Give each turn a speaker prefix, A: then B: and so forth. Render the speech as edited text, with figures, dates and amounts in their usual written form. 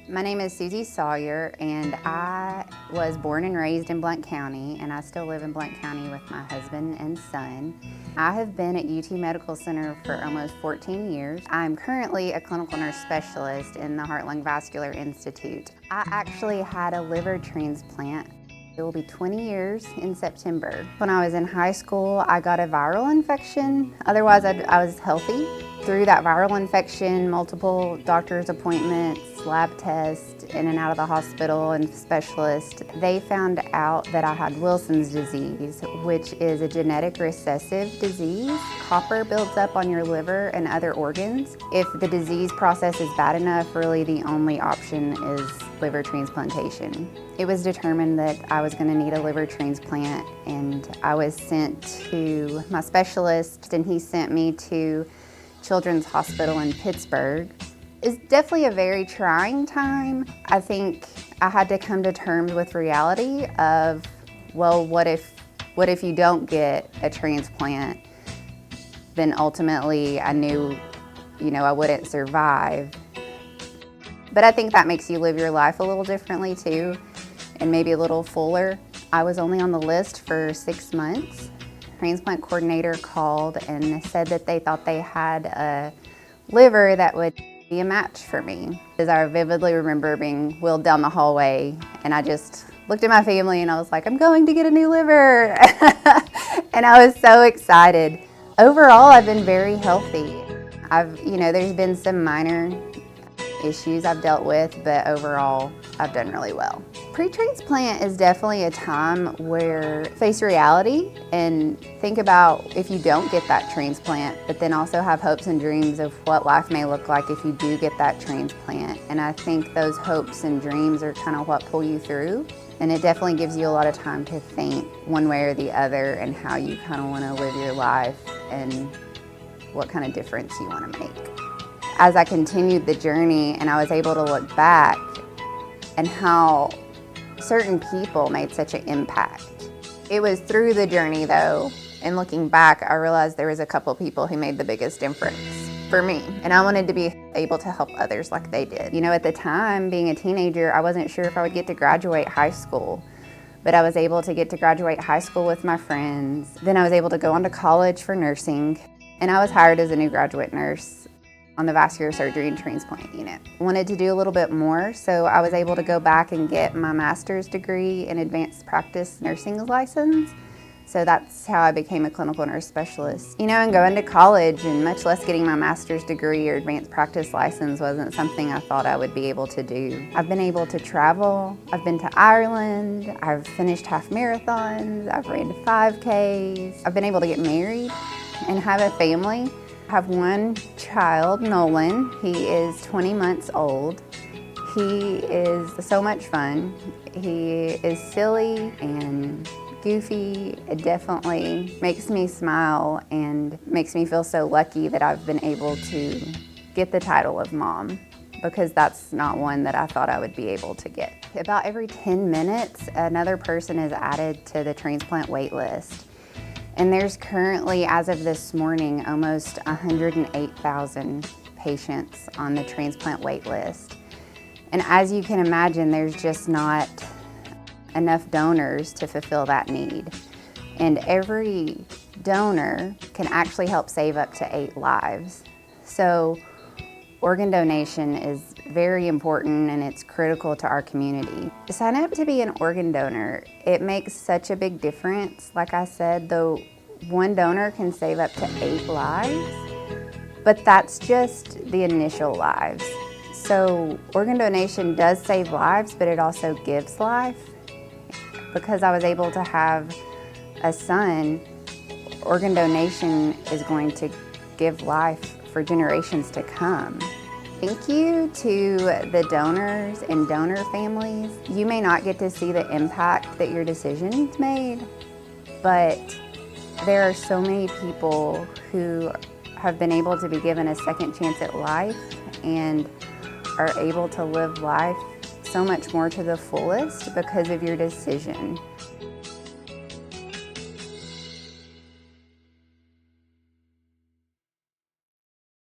A: My name is Suzy Sawyer, and I was born and raised in Blount County, and I still live in Blount County with my husband and son. I have been at UT Medical Center for almost 14 years. I'm currently a clinical nurse specialist in the Heart-Lung Vascular Institute. I actually had a liver transplant. It will be 20 years in September. When I was in high school, I got a viral infection. Otherwise, I was healthy. Through that viral infection, multiple doctor's appointments, lab tests, in and out of the hospital and specialist, they found out that I had Wilson's disease, which is a genetic recessive disease. Copper builds up on your liver and other organs. If the disease process is bad enough, really the only option is liver transplantation. It was determined that I was going to need a liver transplant, and I was sent to my specialist, and he sent me to Children's Hospital in Pittsburgh. It's definitely a very trying time. I think I had to come to terms with reality of, well, what if you don't get a transplant? Then ultimately I knew, I wouldn't survive. But I think that makes you live your life a little differently too, and maybe a little fuller. I was only on the list for 6 months. Transplant coordinator called and said that they thought they had a liver that would be a match for me. As I vividly remember being wheeled down the hallway, and I just looked at my family and I was like, I'm going to get a new liver. And I was so excited. Overall, I've been very healthy. There's been some minor issues I've dealt with, but overall, I've done really well. Pre-transplant is definitely a time where face reality and think about if you don't get that transplant, but then also have hopes and dreams of what life may look like if you do get that transplant. And I think those hopes and dreams are kind of what pull you through. And it definitely gives you a lot of time to think one way or the other and how you kind of want to live your life and what kind of difference you want to make. As I continued the journey and I was able to look back and how certain people made such an impact. It was through the journey though, and looking back, I realized there was a couple people who made the biggest difference for me. And I wanted to be able to help others like they did. At the time, being a teenager, I wasn't sure if I would get to graduate high school, but I was able to get to graduate high school with my friends. Then I was able to go on to college for nursing, and I was hired as a new graduate nurse on the vascular surgery and transplant unit. Wanted to do a little bit more, so I was able to go back and get my master's degree in advanced practice nursing license. So that's how I became a clinical nurse specialist. And going to college, and much less getting my master's degree or advanced practice license, wasn't something I thought I would be able to do. I've been able to travel. I've been to Ireland. I've finished half marathons. I've ran 5Ks. I've been able to get married and have a family. I have one child, Nolan. He is 20 months old. He is so much fun. He is silly and goofy. It definitely makes me smile and makes me feel so lucky that I've been able to get the title of mom, because that's not one that I thought I would be able to get. About every 10 minutes, another person is added to the transplant wait list. And there's currently, as of this morning, almost 108,000 patients on the transplant wait list. And as you can imagine, there's just not enough donors to fulfill that need. And every donor can actually help save up to 8 lives. So organ donation is very important, and it's critical to our community. To sign up to be an organ donor, it makes such a big difference. Like I said, though, one donor can save up to 8 lives, but that's just the initial lives. So organ donation does save lives, but it also gives life. Because I was able to have a son, organ donation is going to give life for generations to come. Thank you to the donors and donor families. You may not get to see the impact that your decisions made, but there are so many people who have been able to be given a second chance at life and are able to live life so much more to the fullest because of your decision.